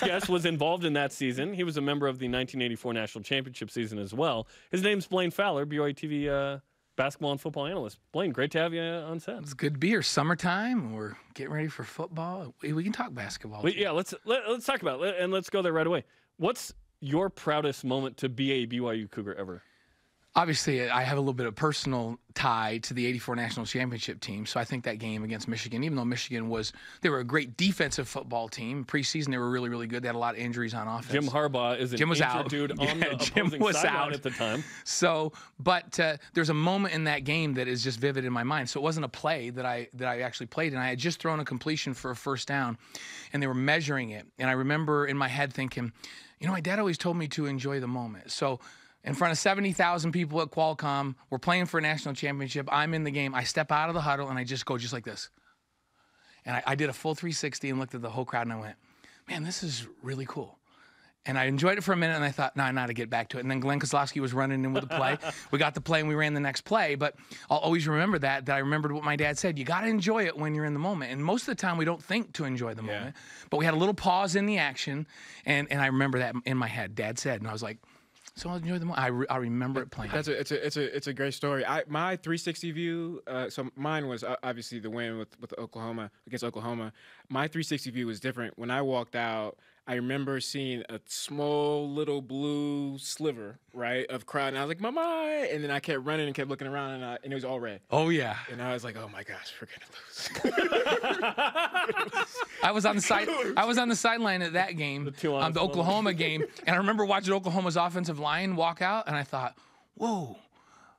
next guest was involved in that season. He was a member of the 1984 National Championship season as well. His name's Blaine Fowler, BYUtv basketball and football analyst. Blaine, great to have you on set. It's good to be here. Summertime. We're getting ready for football. We can talk basketball. Yeah, let's talk about it, and let's go there right away. What's your proudest moment to be a BYU Cougar ever? Obviously, I have a little bit of personal tie to the '84 National Championship team, so I think that game against Michigan, even though Michigan they were a great defensive football team. Preseason, they were really, really good. They had a lot of injuries on offense. Jim Harbaugh is an injured out. dude on the opposing sideline at the time. So, but there's a moment in that game that is just vivid in my mind. So it wasn't a play that I actually played, and I had just thrown a completion for a first down, and they were measuring it. And I remember in my head thinking, you know, my dad always told me to enjoy the moment. So in front of 70,000 people at Qualcomm, we're playing for a national championship. I'm in the game. I step out of the huddle, and I just go just like this. And I did a full 360 and looked at the whole crowd, and I went, man, this is really cool. And I enjoyed it for a minute, and I thought, no, I know how to get back to it. And then Glenn Kozlowski was running in with the play. We got the play, and we ran the next play. But I'll always remember that I remembered what my dad said. You got to enjoy it when you're in the moment. And most of the time, we don't think to enjoy the moment. But we had a little pause in the action, and I remember that in my head. Dad said, and I was like, so I'll enjoy the moment. I remember it playing. It's a great story. My 360 view. So mine was obviously the win with Oklahoma against Oklahoma. My 360 view was different. When I walked out, I remember seeing a small little blue sliver, right, of crowd, and I was like, "Mama!" And then I kept running and kept looking around, and it was all red. Oh yeah. And I was like, "Oh my gosh, we're gonna lose." I was on the sideline at that game, the Oklahoma game, and I remember watching Oklahoma's offensive line walk out, and I thought, "Whoa,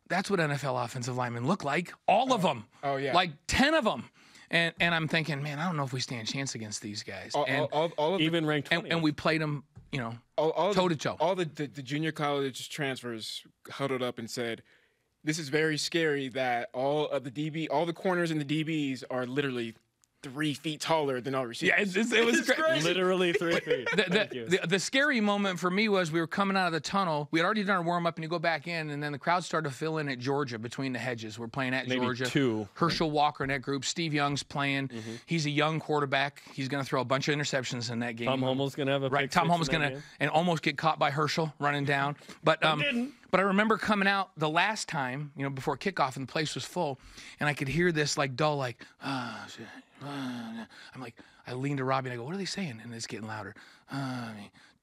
that's what NFL offensive linemen look like. All of them. Oh yeah. Like 10 of them." And I'm thinking, man, I don't know if we stand a chance against these guys. All of even ranked 20th. And we played them, you know, toe to toe. All the junior college transfers huddled up and said, "This is very scary that all the corners and the DBs are literally 3 feet taller than our receivers." Yeah, it was crazy. Literally 3 feet. The scary moment for me was we were coming out of the tunnel. We had already done our warm-up, and you go back in, and then the crowd started to fill in at Georgia between the hedges. We're playing at Maybe Georgia. 2. Herschel Walker in that group. Steve Young's playing. He's a young quarterback. He's going to throw a bunch of interceptions in that game. Tom Homel's going to have a right. pick Tom six Homel's in that going to game. and almost get caught by Herschel running down. But didn't. But I remember coming out the last time, you know, before kickoff, and the place was full, and I could hear this like dull, like, shit. I'm like, I leaned to Robbie and I go, "What are they saying?" And it's getting louder.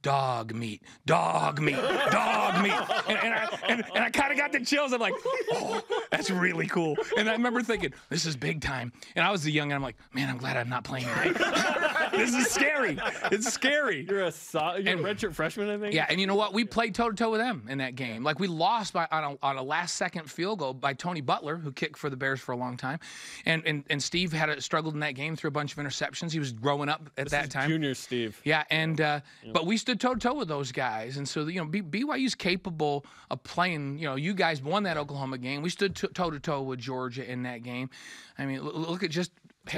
Dog meat, dog meat, dog meat. And I kind of got the chills. I'm like, oh, that's really cool. And I remember thinking, this is big time. And I was the young, and I'm like, man, I'm glad I'm not playing tonight. This is scary. It's scary. You're a redshirt freshman, I think? Yeah, and you know what? We played toe-to-toe with them in that game. Like, we lost on a last-second field goal by Tony Butler, who kicked for the Bears for a long time. And Steve struggled in that game through a bunch of interceptions. He was growing up at that time. Junior Steve. Yeah, and but we stood toe-to-toe with those guys. And so, you know, BYU's capable of playing. You know, you guys won that Oklahoma game. We stood toe-to-toe with Georgia in that game. I mean, look at just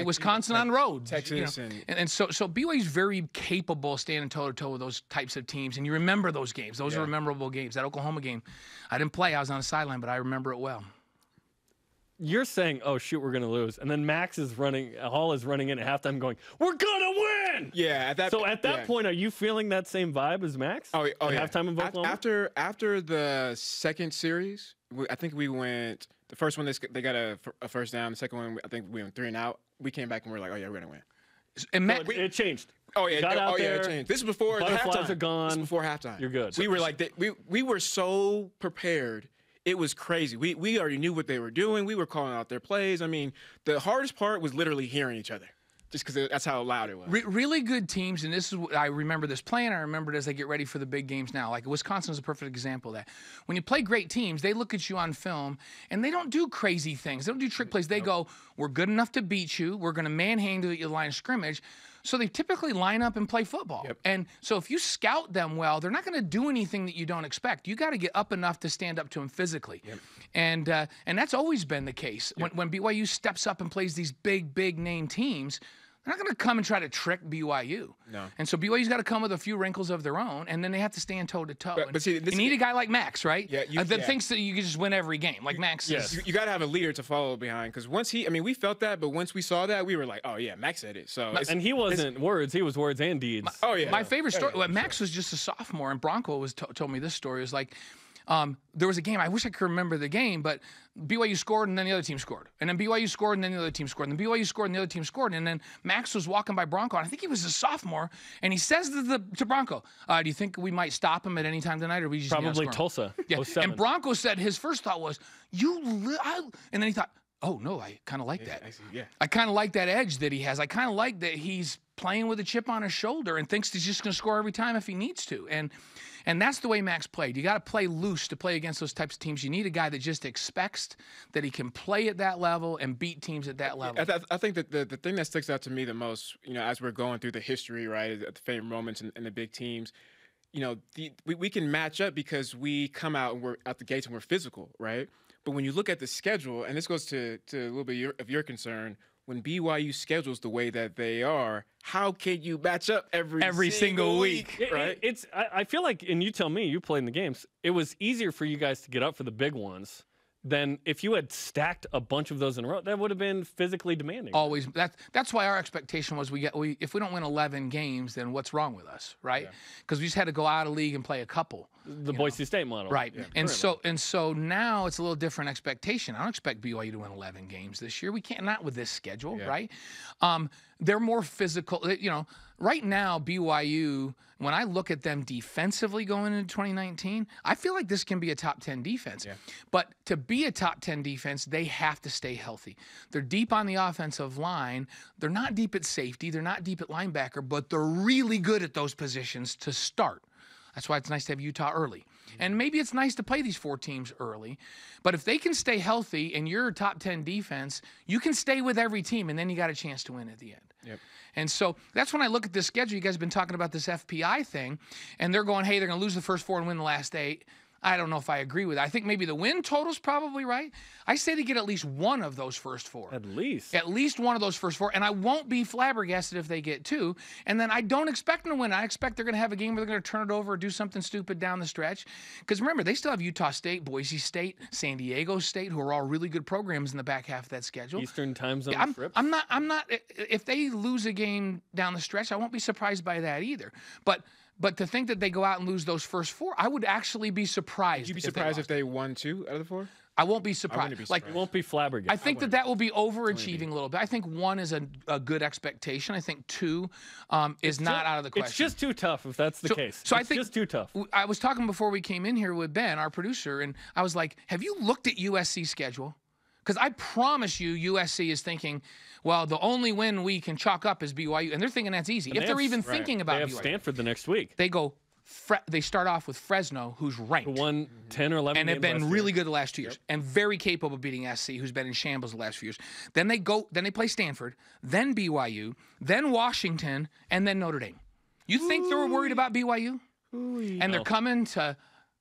Wisconsin on the road. Texas. You know? And so BYU's very capable of standing toe-to-toe with those types of teams. And you remember those games. Those are memorable games. That Oklahoma game, I didn't play. I was on the sideline, but I remember it well. You're saying, "Oh shoot, we're gonna lose," and then Hall is running in at halftime, going, "We're gonna win!" Yeah. At that point, are you feeling that same vibe as Max? Oh yeah. Halftime in Oklahoma. After the second series, I think we went. The first one they got a first down. The second one, I think we went 3 and out. We came back and we're like, "Oh yeah, we're gonna win." And It changed. Oh yeah, it changed. This is before Butterflies halftime. are gone. This is before halftime. You're good. We were like, we were so prepared. It was crazy. We already knew what they were doing. We were calling out their plays. I mean, the hardest part was literally hearing each other, just because that's how loud it was. Really good teams, and this is I remember this playing. I remember it as they get ready for the big games now. Like Wisconsin is a perfect example of that. When you play great teams, they look at you on film, and they don't do crazy things. They don't do trick plays. They go, "We're good enough to beat you. We're going to manhandle you at the line of scrimmage." So they typically line up and play football. Yep. And so if you scout them well, they're not going to do anything that you don't expect. You got to get up enough to stand up to them physically. Yep. And that's always been the case. Yep. When BYU steps up and plays these big name teams, they're not going to come and try to trick BYU. No. And so BYU's got to come with a few wrinkles of their own, and then they have to stand toe-to-toe. But see, you need a guy like Max, right? Yeah, that thinks that you can just win every game. Like Max yes. is. You got to have a leader to follow behind, because once I mean, we felt that, but once we saw that, we were like, oh, yeah, Max said it. So And he wasn't words, he was words and deeds. My favorite story, Max was just a sophomore, and Bronco was told me this story. It was like, there was a game, I wish I could remember the game, but BYU scored and then the other team scored. And then BYU scored and then the other team scored. And then BYU scored and the other team scored. And then Max was walking by Bronco, and I think he was a sophomore, and he says to Bronco, do you think we might stop him at any time tonight, or we just Probably Tulsa. Yeah. 07. And Bronco said his first thought was, and then he thought, oh, no, I kind of like that. I kind of like that edge that he has. I kind of like that he's playing with a chip on his shoulder and thinks he's just going to score every time if he needs to. And that's the way Max played. You got to play loose to play against those types of teams. You need a guy that just expects that he can play at that level and beat teams at that level. I think that the thing that sticks out to me the most, as we're going through the history, right, the favorite moments and the big teams, we can match up because we come out and we're out the gates and we're physical, right? But when you look at the schedule, and this goes to a little bit of your concern, when BYU schedules the way that they are, how can you match up every single week? Right? I feel like, and you tell me, you played in the games, it was easier for you guys to get up for the big ones than if you had stacked a bunch of those in a row. That would have been physically demanding. Always. That's why our expectation was if we don't win 11 games, then what's wrong with us, right? Because we just had to go out of league and play a couple. The Boise State model. Right. Yeah, and so now it's a little different expectation. I don't expect BYU to win 11 games this year. We can't, not with this schedule, right? They're more physical. Right now, BYU, when I look at them defensively going into 2019, I feel like this can be a top 10 defense. Yeah. But to be a top 10 defense, they have to stay healthy. They're deep on the offensive line. They're not deep at safety. They're not deep at linebacker, but they're really good at those positions to start. That's why it's nice to have Utah early. And maybe it's nice to play these 4 teams early. But if they can stay healthy and you're a top 10 defense, you can stay with every team, and then you got a chance to win at the end. Yep. And so that's when I look at this schedule. You guys have been talking about this FPI thing, and they're going, hey, they're going to lose the first 4 and win the last 8. I don't know if I agree with it. I think maybe the win total's probably right. I say to get at least one of those first 4. At least. At least one of those first 4. And I won't be flabbergasted if they get 2. And then I don't expect them to win. I expect they're going to have a game where they're going to turn it over or do something stupid down the stretch. Because remember, they still have Utah State, Boise State, San Diego State, who are all really good programs in the back half of that schedule. Eastern time zone trips. I'm not. If they lose a game down the stretch, I won't be surprised by that either. But to think that they go out and lose those first 4, I would actually be surprised. Would you be surprised if they won 2 out of the 4? I won't be surprised. You won't be flabbergasted. I think that will be overachieving a little bit. I think 1 is a good expectation. I think 2 is not out of the question. It's just too tough if that's the case. So I think just too tough. I was talking before we came in here with Ben, our producer, and I was like, have you looked at USC's schedule? Because I promise you, USC is thinking, well, the only win we can chalk up is BYU. And they're thinking that's easy. If they're even thinking about BYU. They have Stanford the next week. They start off with Fresno, who's ranked. Who won 10 or 11 and have been really good the last 2 years. And very capable of beating SC, who's been in shambles the last few years. Then they play Stanford, then BYU, then Washington, and then Notre Dame. You think they were worried about BYU? And they're coming to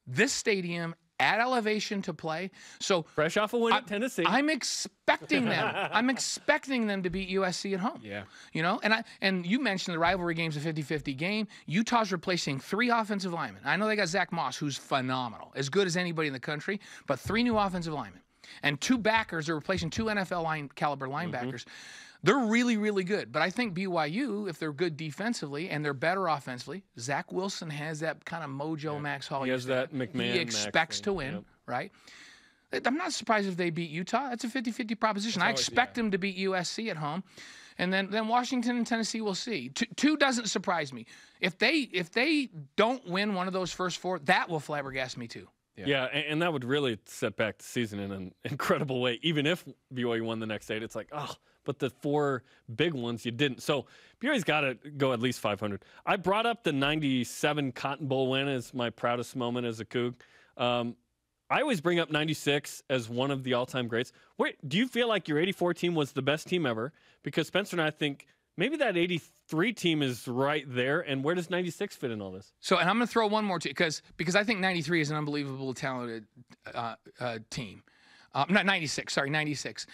this stadium at elevation to play. So fresh off a win at Tennessee. I'm expecting them. I'm expecting them to beat USC at home. Yeah. And you mentioned the rivalry game's a 50-50 game. Utah's replacing 3 offensive linemen. I know they got Zach Moss, who's phenomenal, as good as anybody in the country, but 3 new offensive linemen. And 2 backers are replacing 2 NFL caliber linebackers. They're really, really good. But I think BYU, if they're good defensively and they're better offensively, Zach Wilson has that kind of mojo Max Hall. He has that McMahon. He expects to win, right? I'm not surprised if they beat Utah. That's a 50-50 proposition. I expect them to beat USC at home. And then Washington and Tennessee, we'll see. 2 doesn't surprise me. If they don't win one of those first 4, that will flabbergast me too. Yeah, and that would really set back the season in an incredible way. Even if BYU won the next 8, it's like, but the 4 big ones you didn't. So BYU's got to go at least 500. I brought up the 97 Cotton Bowl win as my proudest moment as a Coug. I always bring up 96 as one of the all-time greats. Do you feel like your 84 team was the best team ever? Because Spencer and I think maybe that 83 team is right there, and where does 96 fit in all this? So, and I'm going to throw one more because I think 93 is an unbelievable talented team. Not 96, sorry, 96.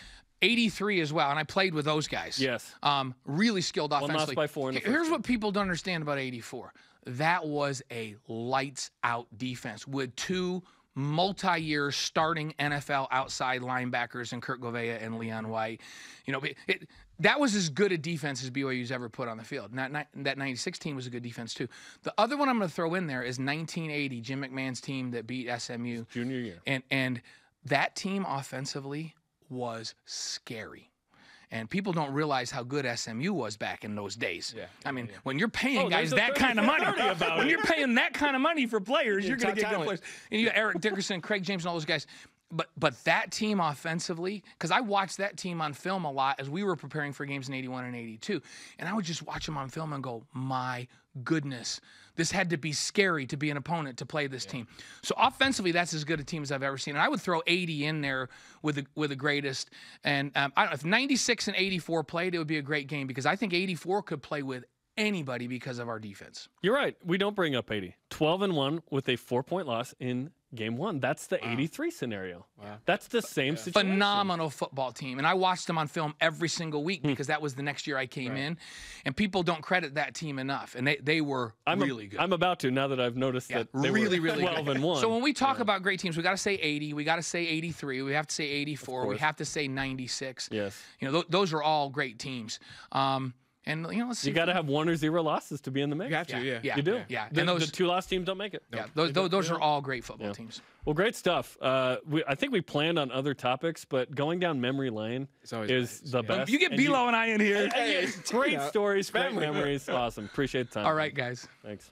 83 as well, and I played with those guys. Yes. Really skilled offensively. One loss by 4 in the first Here's game. what people don't understand about 84. That was a lights-out defense with 2 multi-year starting NFL outside linebackers in Kurt Govea and Leon White. You know, that was as good a defense as BYU's ever put on the field. That 96 team was a good defense too. The other one I'm going to throw in there is 1980, Jim McMahon's team that beat SMU. Junior year. And that team offensively was scary. And people don't realize how good SMU was back in those days. Yeah. I mean, when you're paying guys there's a that kind of money, when it. you're paying that kind of money for players, you're going to get good talent. players. And you got Eric Dickerson, Craig James, and all those guys. But that team offensively, because I watched that team on film a lot as we were preparing for games in 81 and 82, and I would just watch them on film and go, my goodness, this had to be scary to be an opponent to play this team. So offensively, that's as good a team as I've ever seen. And I would throw 80 in there with the greatest. And I don't know, if 96 and 84 played, it would be a great game because I think 84 could play with anybody because of our defense. You're right. We don't bring up 80. 12-1 with a 4-point loss in game 1. That's the 83 scenario. Wow. That's the same situation. Phenomenal football team. And I watched them on film every single week because that was the next year I came in. And people don't credit that team enough. And they were really good. I'm about to, now that I've noticed that they really, were really 12-1. So when we talk about great teams, we got to say 80, we got to say 83, we have to say 84, we have to say 96. Yes. You know, those are all great teams. And you know, let's see. You got to have 1 or 0 losses to be in the mix. You have to, yeah. You do. Yeah. The, And those, the 2 loss teams don't make it. yeah, those are all great football teams. Well, great stuff. I think we planned on other topics, but going down memory lane is the best. You get Bilo and I in here. Great stories, great memories. Awesome. Appreciate the time. All right, guys. Thanks.